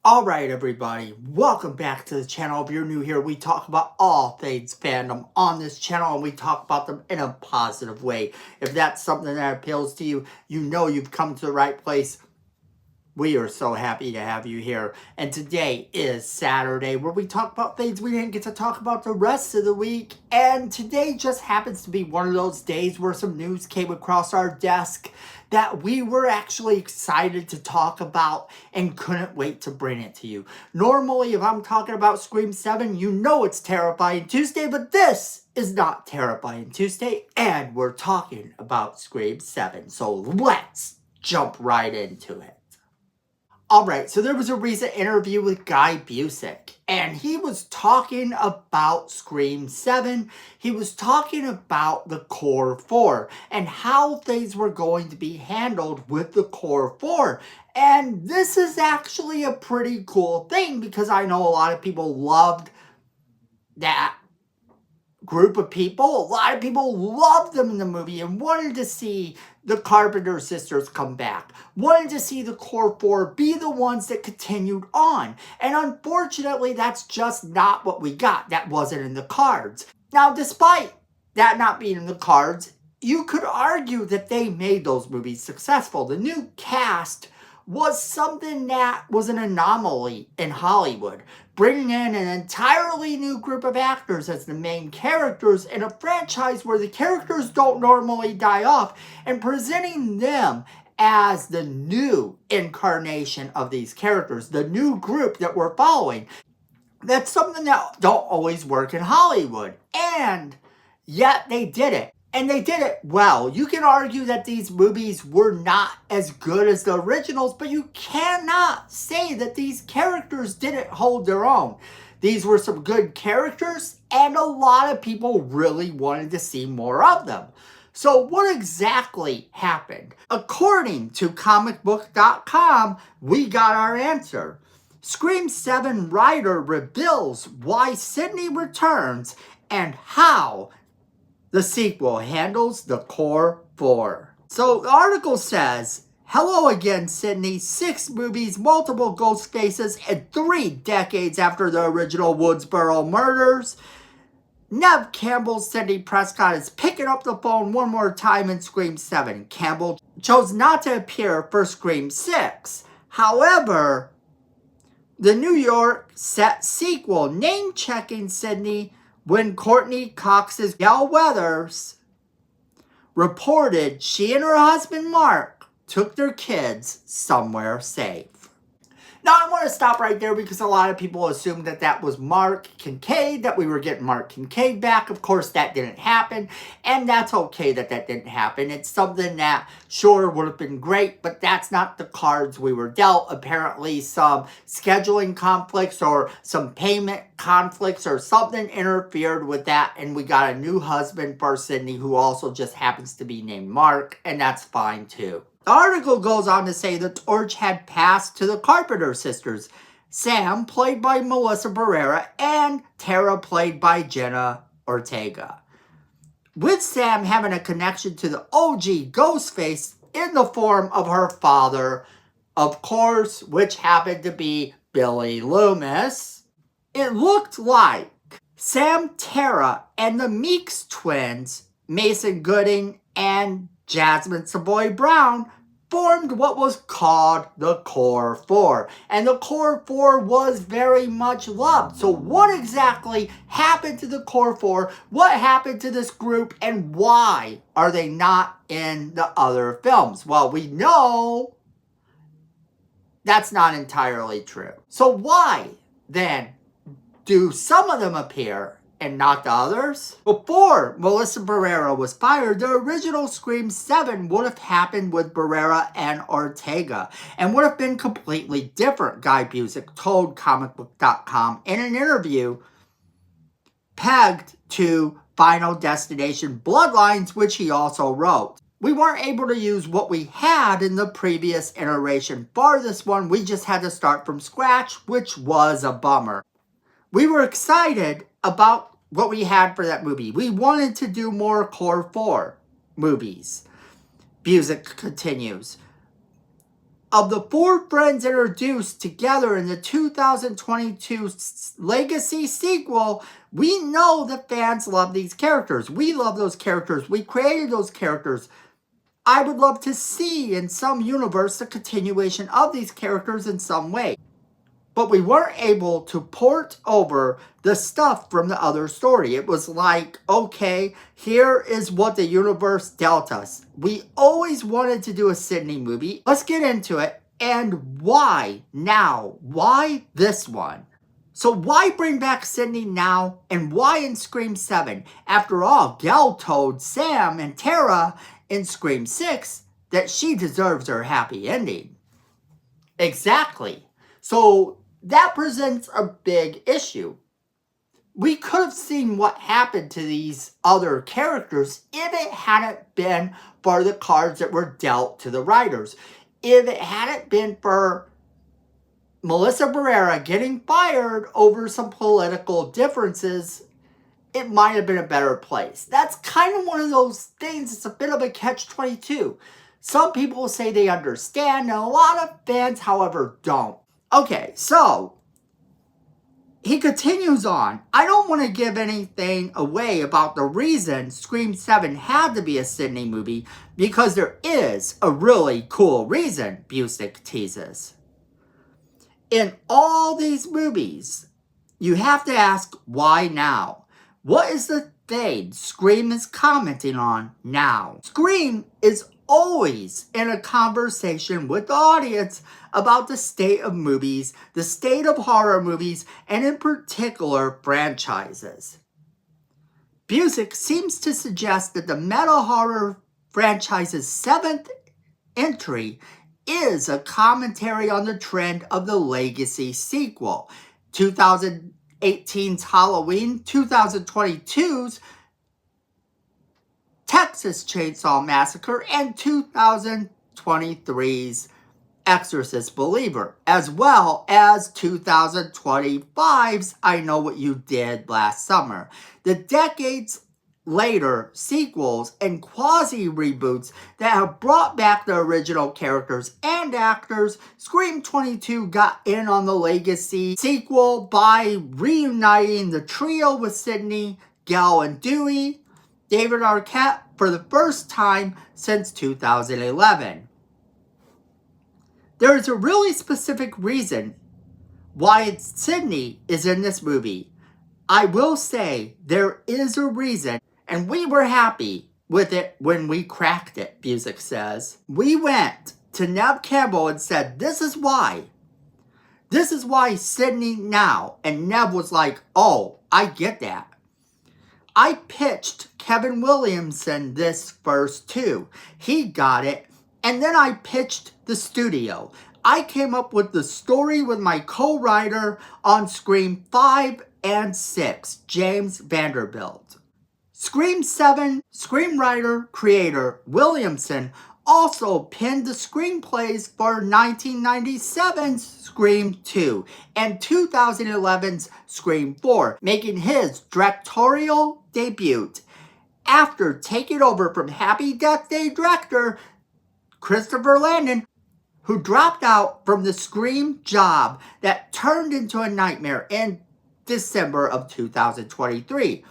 Alright everybody, welcome back to the channel. If you're new here, we talk about all things fandom on this channel and we talk about them in a positive way. If that's something that appeals to you, you know you've come to the right place. We are so happy to have you here. And today is Saturday where we talk about things we didn't get to talk about the rest of the week. And today just happens to be one of those days where some news came across our desk that we were actually excited to talk about and couldn't wait to bring it to you. Normally, if I'm talking about Scream 7, you know it's Terrifying Tuesday, but this is not Terrifying Tuesday, and we're talking about Scream 7. So let's jump right into it. Alright, so there was a recent interview with Guy Busick, and he was talking about Scream 7. He was talking about the Core 4 and how things were going to be handled with the Core 4. And this is actually a pretty cool thing because I know a lot of people loved that group of people. A lot of people loved them in the movie and wanted to see the Carpenter sisters come back. Wanted to see the Core 4 be the ones that continued on. And unfortunately, that's just not what we got. That wasn't in the cards. Now, despite that not being in the cards, you could argue that they made those movies successful. The new cast was something that was an anomaly in Hollywood. Bringing in an entirely new group of actors as the main characters in a franchise where the characters don't normally die off and presenting them as the new incarnation of these characters, the new group that we're following. That's something that don't always work in Hollywood. And yet they did it. And they did it well. You can argue that these movies were not as good as the originals, but you cannot say that these characters didn't hold their own. These were some good characters, and a lot of people really wanted to see more of them. So what exactly happened? According to comicbook.com, we got our answer. Scream 7 writer reveals why Sidney returns and how the sequel handles the Core 4. So the article says, hello again, Sidney. 6 movies, multiple ghost faces, and 3 decades after the original Woodsboro murders. Neve Campbell's Sidney Prescott is picking up the phone one more time in Scream 7. Campbell chose not to appear for Scream 6. However, the New York set sequel name-checking Sidney when Courtney Cox's Gail Weathers reported she and her husband Mark took their kids somewhere safe. Now I want to stop right there because a lot of people assumed that that was Mark Kincaid, that we were getting Mark Kincaid back. Of course that didn't happen, and that's okay that that didn't happen. It's something that sure would have been great, but that's not the cards we were dealt. Apparently some scheduling conflicts or some payment conflicts or something interfered with that, and we got a new husband for Sidney who also just happens to be named Mark, and that's fine too. The article goes on to say the torch had passed to the Carpenter sisters, Sam, played by Melissa Barrera, and Tara, played by Jenna Ortega. With Sam having a connection to the OG Ghostface in the form of her father, of course, which happened to be Billy Loomis, it looked like Sam, Tara, and the Meeks twins, Mason Gooding and Jasmine Savoy Brown, formed what was called the Core 4. And the Core 4 was very much loved. So what exactly happened to the Core 4? What happened to this group? And why are they not in the other films? Well, we know that's not entirely true. So why, then, do some of them appear and not the others? Before Melissa Barrera was fired, the original Scream 7 would have happened with Barrera and Ortega and would have been completely different, Guy Busick told comicbook.com in an interview pegged to Final Destination Bloodlines, which he also wrote. We weren't able to use what we had in the previous iteration for this one. We just had to start from scratch, which was a bummer. We were excited about what we had for that movie. We wanted to do more Core 4 movies. Busick continues. Of the 4 friends introduced together in the 2022 Legacy sequel, we know that fans love these characters. We love those characters. We created those characters. I would love to see in some universe a continuation of these characters in some way. But we weren't able to port over the stuff from the other story. It was like, okay, here is what the universe dealt us. We always wanted to do a Sydney movie. Let's get into it. And why now? Why this one? So why bring back Sydney now? And why in Scream 7? After all, Gale told Sam and Tara in Scream 6 that she deserves her happy ending. Exactly. So that presents a big issue. We could have seen what happened to these other characters if it hadn't been for the cards that were dealt to the writers. If it hadn't been for Melissa Barrera getting fired over some political differences, it might have been a better place. That's kind of one of those things. It's a bit of a catch-22. Some people say they understand, and a lot of fans, however, don't. Okay, so he continues on. I don't want to give anything away about the reason Scream 7 had to be a Sydney movie, because there is a really cool reason, Busick teases. In all these movies, you have to ask, why now? What is the thing Scream is commenting on now? Scream is always in a conversation with the audience about the state of movies, the state of horror movies, and in particular, franchises. Busick seems to suggest that the meta horror franchise's 7th entry is a commentary on the trend of the Legacy sequel. 2018's Halloween, 2022's Texas Chainsaw Massacre, and 2023's Exorcist Believer, as well as 2025's I Know What You Did Last Summer. The decades later sequels and quasi-reboots that have brought back the original characters and actors, Scream 22 got in on the Legacy sequel by reuniting the trio with Sydney, Gale, and Dewey, David Arquette, for the first time since 2011. There is a really specific reason why Sydney is in this movie. I will say there is a reason, and we were happy with it when we cracked it, Busick says. We went to Neve Campbell and said, this is why. This is why Sydney now. And Neve was like, oh, I get that. I pitched Kevin Williamson this first too. He got it. And then I pitched the studio. I came up with the story with my co-writer on Scream 5 and 6, James Vanderbilt. Scream 7 screenwriter creator Williamson also penned the screenplays for 1997's Scream 2 and 2011's Scream 4, making his directorial debut after taking over from Happy Death Day director Christopher Landon, who dropped out from the Scream job that turned into a nightmare in December of 2023.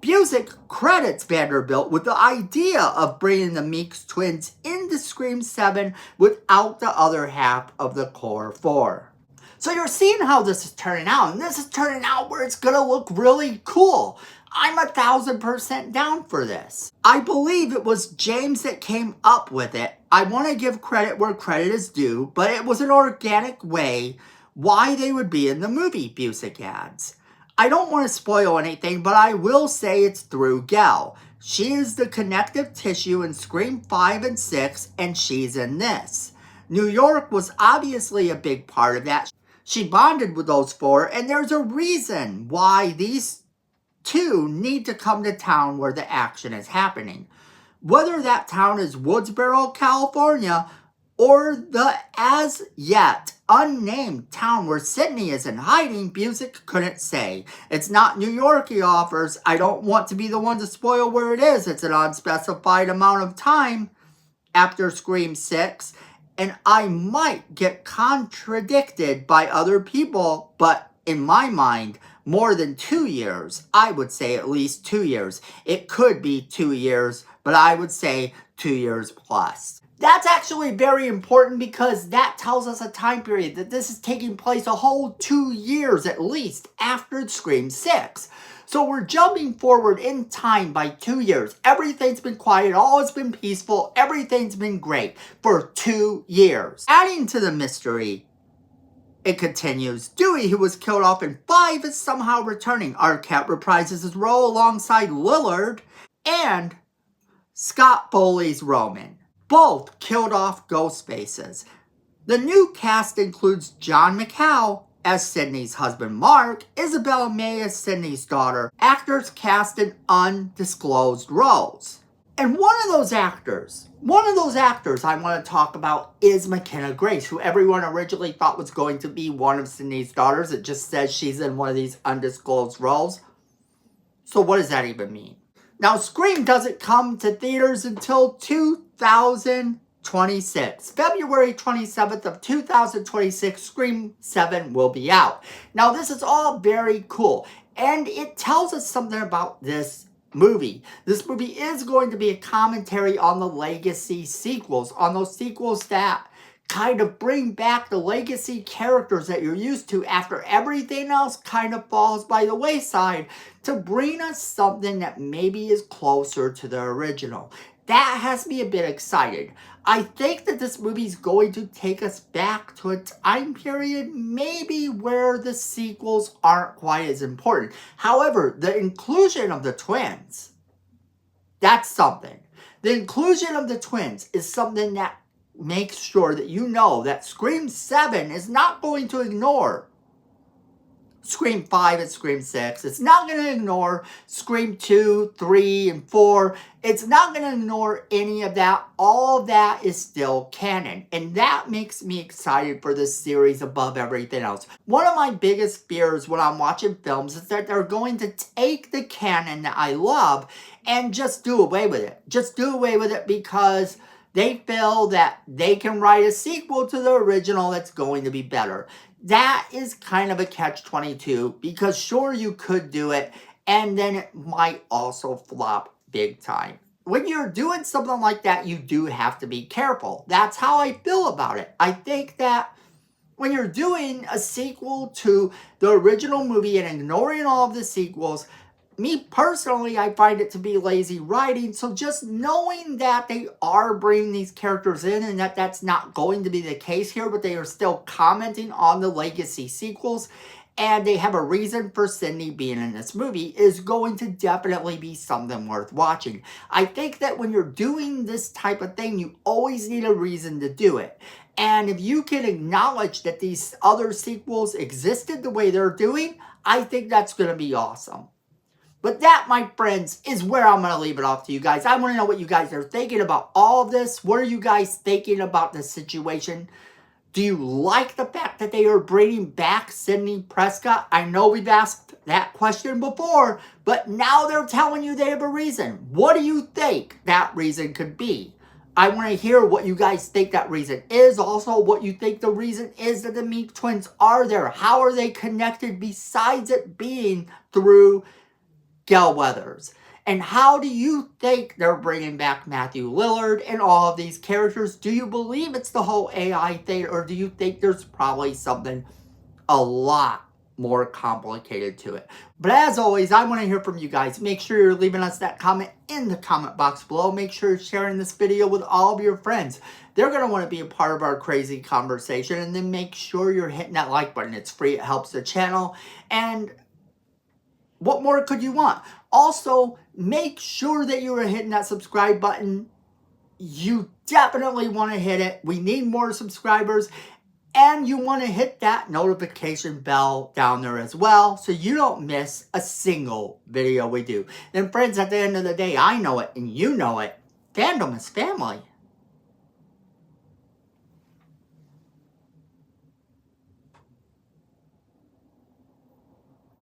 Busick credits Vanderbilt with the idea of bringing the Meeks twins into Scream 7 without the other half of the core 4. So you're seeing how this is turning out, and this is turning out where it's going to look really cool. I'm 1,000% down for this. I believe it was James that came up with it. I want to give credit where credit is due, but it was an organic way why they would be in the movie, Busick adds. I don't want to spoil anything, but I will say it's through Gale. She is the connective tissue in Scream 5 and 6, and she's in this. New York was obviously a big part of that. She bonded with those 4, and there's a reason why these 2 need to come to town where the action is happening. Whether that town is Woodsboro, California, or the as-yet unnamed town where Sydney is in hiding, Busick couldn't say. It's not New York, he offers. I don't want to be the one to spoil where it is. It's an unspecified amount of time after Scream 6. And I might get contradicted by other people, but in my mind, more than 2 years. I would say at least 2 years. It could be 2 years, but I would say 2 years plus. That's actually very important because that tells us a time period that this is taking place a whole 2 years at least after Scream 6. So we're jumping forward in time by 2 years. Everything's been quiet, all has been peaceful, everything's been great for 2 years. Adding to the mystery, it continues. Dewey, who was killed off in 5, is somehow returning. Arquette reprises his role alongside Lillard and Scott Foley's Roman. Both killed off ghost faces. The new cast includes John McHale as Sidney's husband Mark, Isabella May as Sidney's daughter, actors cast in undisclosed roles. And one of those actors I want to talk about is McKenna Grace, who everyone originally thought was going to be one of Sidney's daughters. It just says she's in one of these undisclosed roles. So what does that even mean? Now, Scream doesn't come to theaters until 2026. February 27th of 2026, Scream 7 will be out. Now, this is all very cool, and it tells us something about this movie. This movie is going to be a commentary on the legacy sequels, on those sequels that kind of bring back the legacy characters that you're used to after everything else kind of falls by the wayside, to bring us something that maybe is closer to the original. That has me a bit excited. I think that this movie is going to take us back to a time period maybe where the sequels aren't quite as important. However, the inclusion of the twins, that's something. The inclusion of the twins is something that makes sure that you know that Scream 7 is not going to ignore Scream 5 and Scream 6. It's not going to ignore Scream 2, 3, and 4. It's not going to ignore any of that. All of that is still canon. And that makes me excited for this series above everything else. One of my biggest fears when I'm watching films is that they're going to take the canon that I love and just do away with it. Just do away with it because they feel that they can write a sequel to the original that's going to be better. That is kind of a catch-22 because sure, you could do it and then it might also flop big time. When you're doing something like that, you do have to be careful. That's how I feel about it. I think that when you're doing a sequel to the original movie and ignoring all of the sequels, me personally, I find it to be lazy writing. So just knowing that they are bringing these characters in and that that's not going to be the case here, but they are still commenting on the legacy sequels and they have a reason for Sidney being in this movie is going to definitely be something worth watching. I think that when you're doing this type of thing, you always need a reason to do it. And if you can acknowledge that these other sequels existed the way they're doing, I think that's going to be awesome. But that, my friends, is where I'm going to leave it off to you guys. I want to know what you guys are thinking about all of this. What are you guys thinking about this situation? Do you like the fact that they are bringing back Sidney Prescott? I know we've asked that question before, but now they're telling you they have a reason. What do you think that reason could be? I want to hear what you guys think that reason is. Also, what you think the reason is that the Meek twins are there. How are they connected besides it being through Gale Weathers? And how do you think they're bringing back Matthew Lillard and all of these characters? Do you believe it's the whole AI thing, or do you think there's probably something a lot more complicated to it? But as always, I want to hear from you guys. Make sure you're leaving us that comment in the comment box below. Make sure you're sharing this video with all of your friends. They're going to want to be a part of our crazy conversation. And then make sure you're hitting that like button. It's free. It helps the channel. And what more could you want? Also, make sure that you are hitting that subscribe button. You definitely want to hit it. We need more subscribers. And you want to hit that notification bell down there as well so you don't miss a single video we do. And friends, at the end of the day, I know it and you know it. Fandom is family.